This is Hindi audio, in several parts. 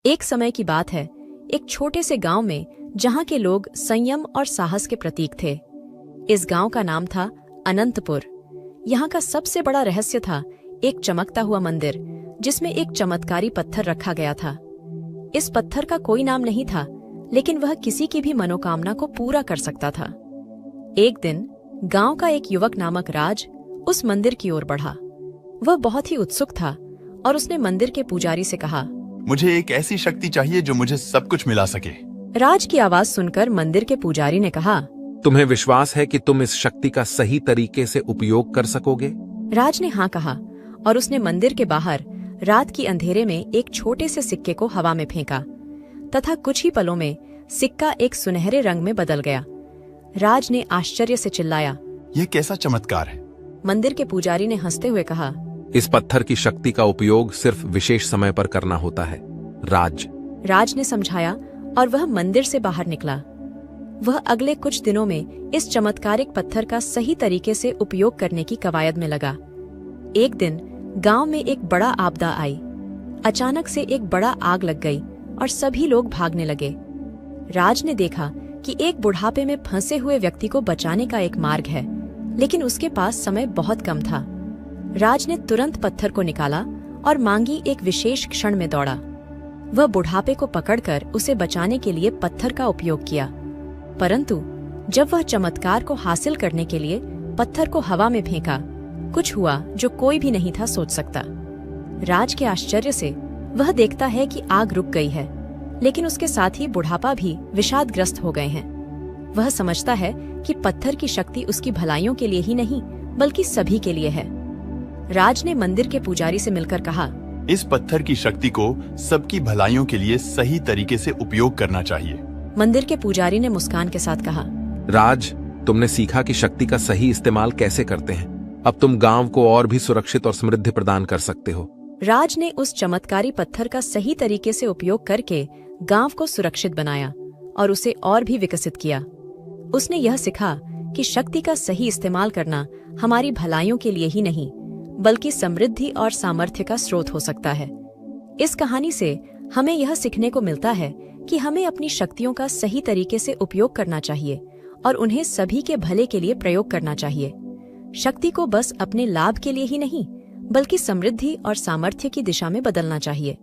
एक समय की बात है, एक छोटे से गांव में जहां के लोग संयम और साहस के प्रतीक थे। इस गांव का नाम था अनंतपुर। यहाँ का सबसे बड़ा रहस्य था एक चमकता हुआ मंदिर जिसमें एक चमत्कारी पत्थर रखा गया था। इस पत्थर का कोई नाम नहीं था, लेकिन वह किसी की भी मनोकामना को पूरा कर सकता था। एक दिन गांव का एक युवक नामक राज उस मंदिर की ओर बढ़ा। वह बहुत ही उत्सुक था और उसने मंदिर के पुजारी से कहा, मुझे एक ऐसी शक्ति चाहिए जो मुझे सब कुछ मिला सके। राज की आवाज सुनकर मंदिर के पुजारी ने कहा, तुम्हें विश्वास है कि तुम इस शक्ति का सही तरीके से उपयोग कर सकोगे? राज ने हाँ कहा और उसने मंदिर के बाहर रात की अंधेरे में एक छोटे से सिक्के को हवा में फेंका तथा कुछ ही पलों में सिक्का एक सुनहरे रंग में बदल गया। राज ने आश्चर्य से चिल्लाया, यह कैसा चमत्कार है? मंदिर के पुजारी ने हंसते हुए कहा, इस पत्थर की शक्ति का उपयोग सिर्फ विशेष समय पर करना होता है, राज ने समझाया और वह मंदिर से बाहर निकला। वह अगले कुछ दिनों में इस चमत्कारिक पत्थर का सही तरीके से उपयोग करने की कवायद में लगा। एक दिन गांव में एक बड़ा आपदा आई। अचानक से एक बड़ा आग लग गई और सभी लोग भागने लगे। राज ने देखा कि एक बुढ़ापे में फंसे हुए व्यक्ति को बचाने का एक मार्ग है, लेकिन उसके पास समय बहुत कम था। राज ने तुरंत पत्थर को निकाला और मांगी एक विशेष क्षण में दौड़ा। वह बुढ़ापे को पकड़कर उसे बचाने के लिए पत्थर का उपयोग किया, परंतु जब वह चमत्कार को हासिल करने के लिए पत्थर को हवा में फेंका, कुछ हुआ जो कोई भी नहीं था सोच सकता। राज के आश्चर्य से वह देखता है कि आग रुक गई है, लेकिन उसके साथ ही बुढ़ापा भी विषादग्रस्त हो गए हैं। वह समझता है कि पत्थर की शक्ति उसकी भलाइयों के लिए ही नहीं बल्कि सभी के लिए है। राज ने मंदिर के पुजारी से मिलकर कहा, इस पत्थर की शक्ति को सबकी भलाइयों के लिए सही तरीके से उपयोग करना चाहिए। मंदिर के पुजारी ने मुस्कान के साथ कहा, राज, तुमने सीखा कि शक्ति का सही इस्तेमाल कैसे करते हैं। अब तुम गांव को और भी सुरक्षित और समृद्धि प्रदान कर सकते हो। राज ने उस चमत्कारी पत्थर का सही तरीके से उपयोग करके गांव को सुरक्षित बनाया और उसे और भी विकसित किया। उसने यह सिखा कि शक्ति का सही इस्तेमाल करना हमारी भलाइयों के लिए ही नहीं बल्कि समृद्धि और सामर्थ्य का स्रोत हो सकता है। इस कहानी से हमें यह सीखने को मिलता है कि हमें अपनी शक्तियों का सही तरीके से उपयोग करना चाहिए और उन्हें सभी के भले के लिए प्रयोग करना चाहिए। शक्ति को बस अपने लाभ के लिए ही नहीं बल्कि समृद्धि और सामर्थ्य की दिशा में बदलना चाहिए।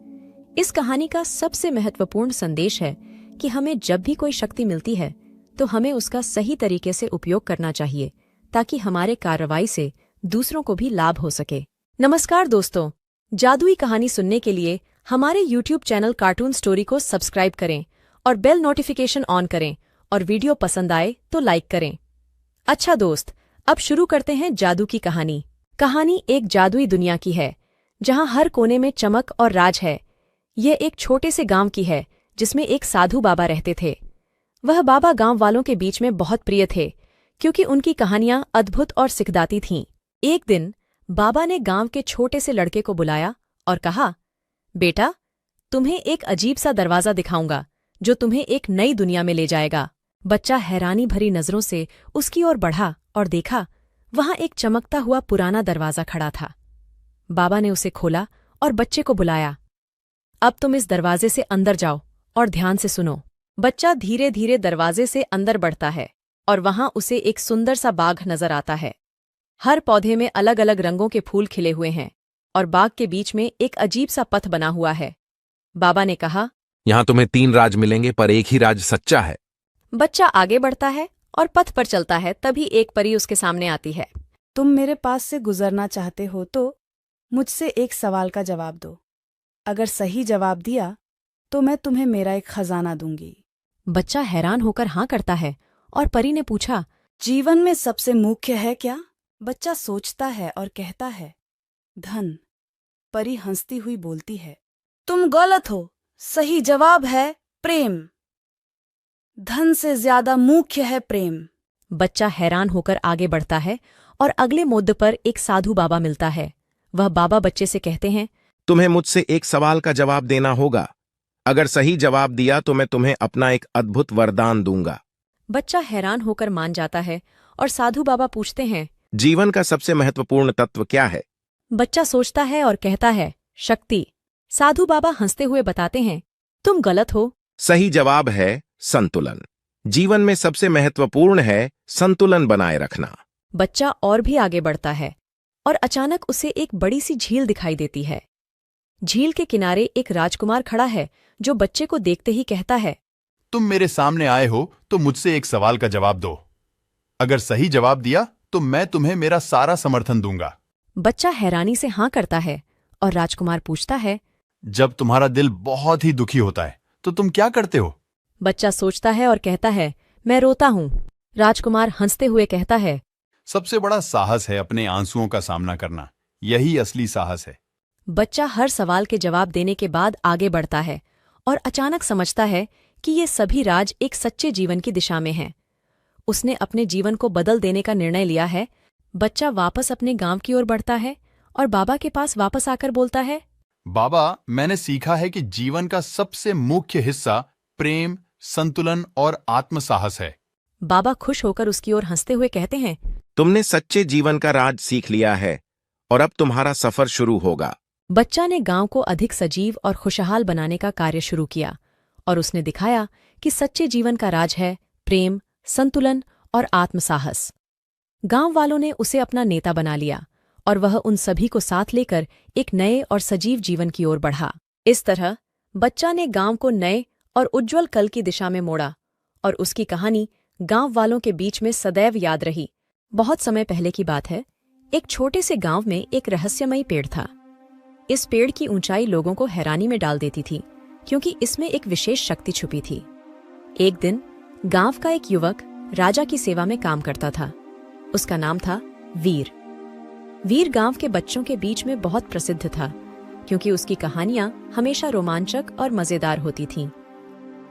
इस कहानी का सबसे महत्वपूर्ण संदेश है कि हमें जब भी कोई शक्ति मिलती है तो हमें उसका सही तरीके से उपयोग करना चाहिए ताकि हमारे कार्रवाई से दूसरों को भी लाभ हो सके। नमस्कार दोस्तों, जादुई कहानी सुनने के लिए हमारे YouTube चैनल कार्टून स्टोरी को सब्सक्राइब करें और बेल नोटिफिकेशन ऑन करें और वीडियो पसंद आए तो लाइक करें। अच्छा दोस्त, अब शुरू करते हैं जादू की कहानी। कहानी एक जादुई दुनिया की है जहां हर कोने में चमक और राज है। यह एक छोटे से गांव की है जिसमें एक साधु बाबा रहते थे। वह बाबा गांव वालों के बीच में बहुत प्रिय थे क्योंकि उनकी कहानियां अद्भुत और सिखदाती थीं। एक दिन बाबा ने गांव के छोटे से लड़के को बुलाया और कहा, बेटा, तुम्हें एक अजीब सा दरवाजा दिखाऊंगा जो तुम्हें एक नई दुनिया में ले जाएगा। बच्चा हैरानी भरी नजरों से उसकी ओर बढ़ा और देखा वहां एक चमकता हुआ पुराना दरवाजा खड़ा था। बाबा ने उसे खोला और बच्चे को बुलाया, अब तुम इस दरवाजे से अंदर जाओ और ध्यान से सुनो। बच्चा धीरे धीरे दरवाजे से अंदर बढ़ता है और वहां उसे एक सुंदर सा बाग नजर आता है। हर पौधे में अलग अलग रंगों के फूल खिले हुए हैं और बाग के बीच में एक अजीब सा पथ बना हुआ है। बाबा ने कहा, यहाँ तुम्हें 3 राज मिलेंगे पर एक ही राज सच्चा है। बच्चा आगे बढ़ता है और पथ पर चलता है। तभी एक परी उसके सामने आती है। तुम मेरे पास से गुजरना चाहते हो तो मुझसे एक सवाल का जवाब दो। अगर सही जवाब दिया तो मैं तुम्हें मेरा एक खजाना दूंगी। बच्चा हैरान होकर हाँ करता है और परी ने पूछा, जीवन में सबसे मुख्य है क्या? बच्चा सोचता है और कहता है, धन। परी हंसती हुई बोलती है, तुम गलत हो, सही जवाब है प्रेम। धन से ज्यादा मुख्य है प्रेम। बच्चा हैरान होकर आगे बढ़ता है और अगले मोड़ पर एक साधु बाबा मिलता है। वह बाबा बच्चे से कहते हैं, तुम्हें मुझसे एक सवाल का जवाब देना होगा। अगर सही जवाब दिया तो मैं तुम्हें अपना एक अद्भुत वरदान दूंगा। बच्चा हैरान होकर मान जाता है और साधु बाबा पूछते हैं, जीवन का सबसे महत्वपूर्ण तत्व क्या है? बच्चा सोचता है और कहता है, शक्ति। साधु बाबा हंसते हुए बताते हैं, तुम गलत हो। सही जवाब है संतुलन। जीवन में सबसे महत्वपूर्ण है संतुलन बनाए रखना। बच्चा और भी आगे बढ़ता है और अचानक उसे एक बड़ी सी झील दिखाई देती है। झील के किनारे एक राजकुमार खड़ा है जो बच्चे को देखते ही कहता है, तुम मेरे सामने आए हो तो मुझसे एक सवाल का जवाब दो। अगर सही जवाब दिया तो मैं तुम्हें मेरा सारा समर्थन दूंगा। बच्चा हैरानी से हाँ करता है और राजकुमार पूछता है, जब तुम्हारा दिल बहुत ही दुखी होता है तो तुम क्या करते हो? बच्चा सोचता है और कहता है, मैं रोता हूँ। राजकुमार हंसते हुए कहता है, सबसे बड़ा साहस है अपने आंसुओं का सामना करना। यही असली साहस है। बच्चा हर सवाल के जवाब देने के बाद आगे बढ़ता है और अचानक समझता है कि ये सभी राज एक सच्चे जीवन की दिशा में हैं। उसने अपने जीवन को बदल देने का निर्णय लिया है। बच्चा वापस अपने गांव की ओर बढ़ता है और बाबा के पास वापस आकर बोलता है, बाबा, मैंने सीखा है कि जीवन का सबसे मुख्य हिस्सा प्रेम, संतुलन और आत्मसाहस है। बाबा खुश होकर उसकी ओर हंसते हुए कहते हैं, तुमने सच्चे जीवन का राज सीख लिया है और अब तुम्हारा सफर शुरू होगा। बच्चा ने गांव को अधिक सजीव और खुशहाल बनाने का कार्य शुरू किया और उसने दिखाया कि सच्चे जीवन का राज है प्रेम, संतुलन और आत्मसाहस। गांव वालों ने उसे अपना नेता बना लिया और वह उन सभी को साथ लेकर एक नए और सजीव जीवन की ओर बढ़ा। इस तरह बच्चा ने गांव को नए और उज्ज्वल कल की दिशा में मोड़ा और उसकी कहानी गांव वालों के बीच में सदैव याद रही। बहुत समय पहले की बात है। एक छोटे से गांव में एक रहस्यमयी पेड़ था। इस पेड़ की ऊंचाई लोगों को हैरानी में डाल देती थी क्योंकि इसमें एक विशेष शक्ति छुपी थी। एक दिन गांव का एक युवक राजा की सेवा में काम करता था। उसका नाम था वीर। वीर गांव के बच्चों के बीच में बहुत प्रसिद्ध था क्योंकि उसकी कहानियां हमेशा रोमांचक और मजेदार होती थीं।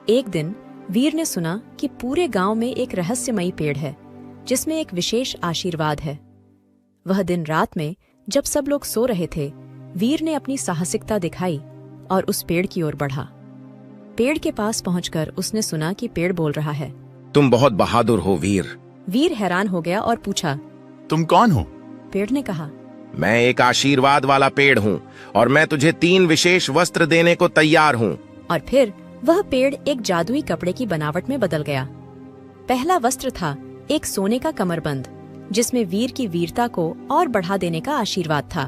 एक दिन वीर ने सुना कि पूरे गांव में एक रहस्यमयी पेड़ है जिसमें एक विशेष आशीर्वाद है। वह दिन रात में जब सब लोग सो रहे थे, वीर ने अपनी साहसिकता दिखाई और उस पेड़ की ओर बढ़ा। पेड़ के पास पहुंचकर उसने सुना कि पेड़ बोल रहा है, तुम बहुत बहादुर हो वीर। वीर हैरान हो गया और पूछा, तुम कौन हो? पेड़ ने कहा, मैं एक आशीर्वाद वाला पेड़ हूँ और मैं तुझे 3 विशेष वस्त्र देने को तैयार हूँ। और फिर वह पेड़ एक जादुई कपड़े की बनावट में बदल गया। पहला वस्त्र था एक सोने का कमरबंद जिसमें वीर की वीरता को और बढ़ा देने का आशीर्वाद था।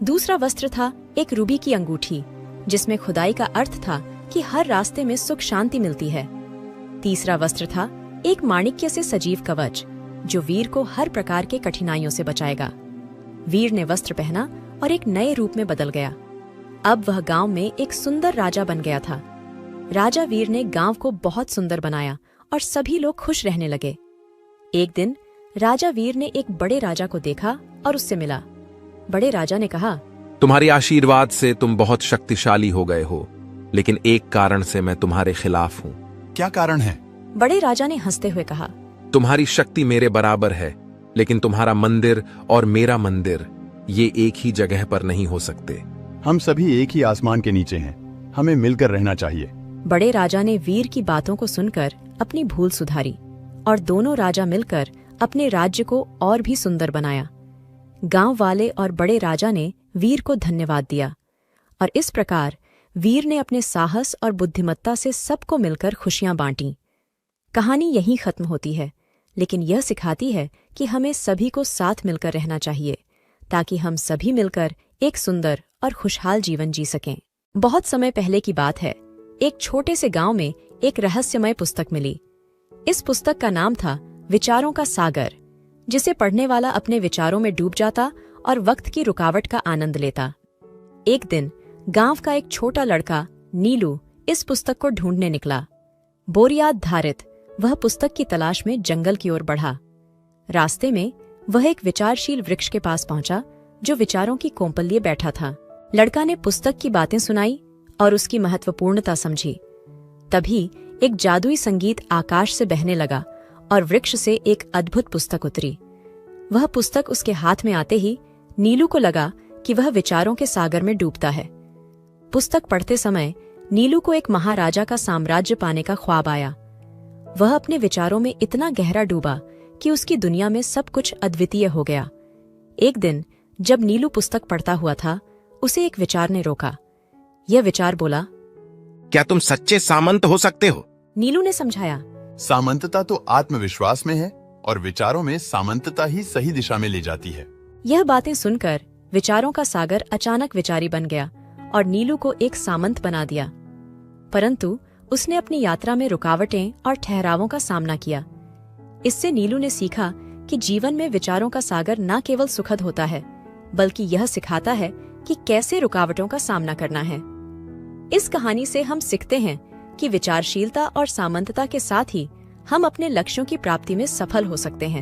दूसरा वस्त्र था एक रूबी की अंगूठी जिसमें खुदाई का अर्थ था कि हर रास्ते में सुख शांति मिलती है। तीसरा वस्त्र था एक माणिक्य से सजीव कवच जो वीर को हर प्रकार के कठिनाइयों से बचाएगा। वीर ने वस्त्र पहना और एक नए रूप में बदल गया। अब वह गांव में एक सुंदर राजा बन गया था। राजा वीर ने गांव को बहुत सुंदर बनाया और सभी लोग खुश रहने लगे। एक दिन राजा वीर ने एक बड़े राजा को देखा और उससे मिला। बड़े राजा ने कहा, तुम्हारे आशीर्वाद से तुम बहुत शक्तिशाली हो गए हो, लेकिन एक कारण से मैं तुम्हारे खिलाफ हूँ। क्या कारण है? बड़े राजा ने हंसते हुए कहा, तुम्हारी शक्ति मेरे बराबर है, लेकिन तुम्हारा मंदिर और मेरा मंदिर ये एक ही जगह पर नहीं हो सकते। हम सभी एक ही आसमान के नीचे हैं। हमें मिलकर रहना चाहिए। बड़े राजा ने वीर की बातों को सुनकर अपनी भूल सुधारी और दोनों राजा मिलकर अपने राज्य को और भी सुंदर बनाया। गांव वाले और बड़े राजा ने वीर को धन्यवाद दिया और इस प्रकार वीर ने अपने साहस और बुद्धिमत्ता से सबको मिलकर खुशियां बांटी। कहानी यहीं खत्म होती है, लेकिन यह सिखाती है कि हमें सभी को साथ मिलकर रहना चाहिए ताकि हम सभी मिलकर एक सुंदर और खुशहाल जीवन जी सकें। बहुत समय पहले की बात है। एक छोटे से गांव में एक रहस्यमय पुस्तक मिली। इस पुस्तक का नाम था विचारों का सागर, जिसे पढ़ने वाला अपने विचारों में डूब जाता और वक्त की रुकावट का आनंद लेता। एक दिन गांव का एक छोटा लड़का नीलू इस पुस्तक को ढूंढने निकला। बोरियात धारित वह पुस्तक की तलाश में जंगल की ओर बढ़ा। रास्ते में वह एक विचारशील वृक्ष के पास पहुंचा जो विचारों की कोंपल लिए बैठा था। लड़का ने पुस्तक की बातें सुनाई और उसकी महत्वपूर्णता समझी। तभी एक जादुई संगीत आकाश से बहने लगा और वृक्ष से एक अद्भुत पुस्तक उतरी। वह पुस्तक उसके हाथ में आते ही नीलू को लगा कि वह विचारों के सागर में डूबता है। पुस्तक पढ़ते समय नीलू को एक महाराजा का साम्राज्य पाने का ख्वाब आया। वह अपने विचारों में इतना गहरा डूबा कि उसकी दुनिया में सब कुछ अद्वितीय हो गया। एक दिन जब नीलू पुस्तक पढ़ता हुआ था, उसे एक विचार ने रोका। यह विचार बोला, क्या तुम सच्चे सामंत हो सकते हो? नीलू ने समझाया। सामंतता तो आत्मविश्वास में है और विचारों में सामंतता ही सही दिशा में ले जाती है। यह बातें सुनकर विचारों का सागर अचानक विचारी बन गया और नीलू को एक सामंत बना दिया। परंतु उसने अपनी यात्रा में रुकावटें और ठहरावों का सामना किया। इससे नीलू ने सीखा कि जीवन में विचारों का सागर न केवल सुखद होता है, बल्कि यह सिखाता है कि कैसे रुकावटों का सामना करना है। इस कहानी से हम सीखते हैं कि विचारशीलता और सामंतता के साथ ही हम अपने लक्ष्यों की प्राप्ति में सफल हो सकते हैं।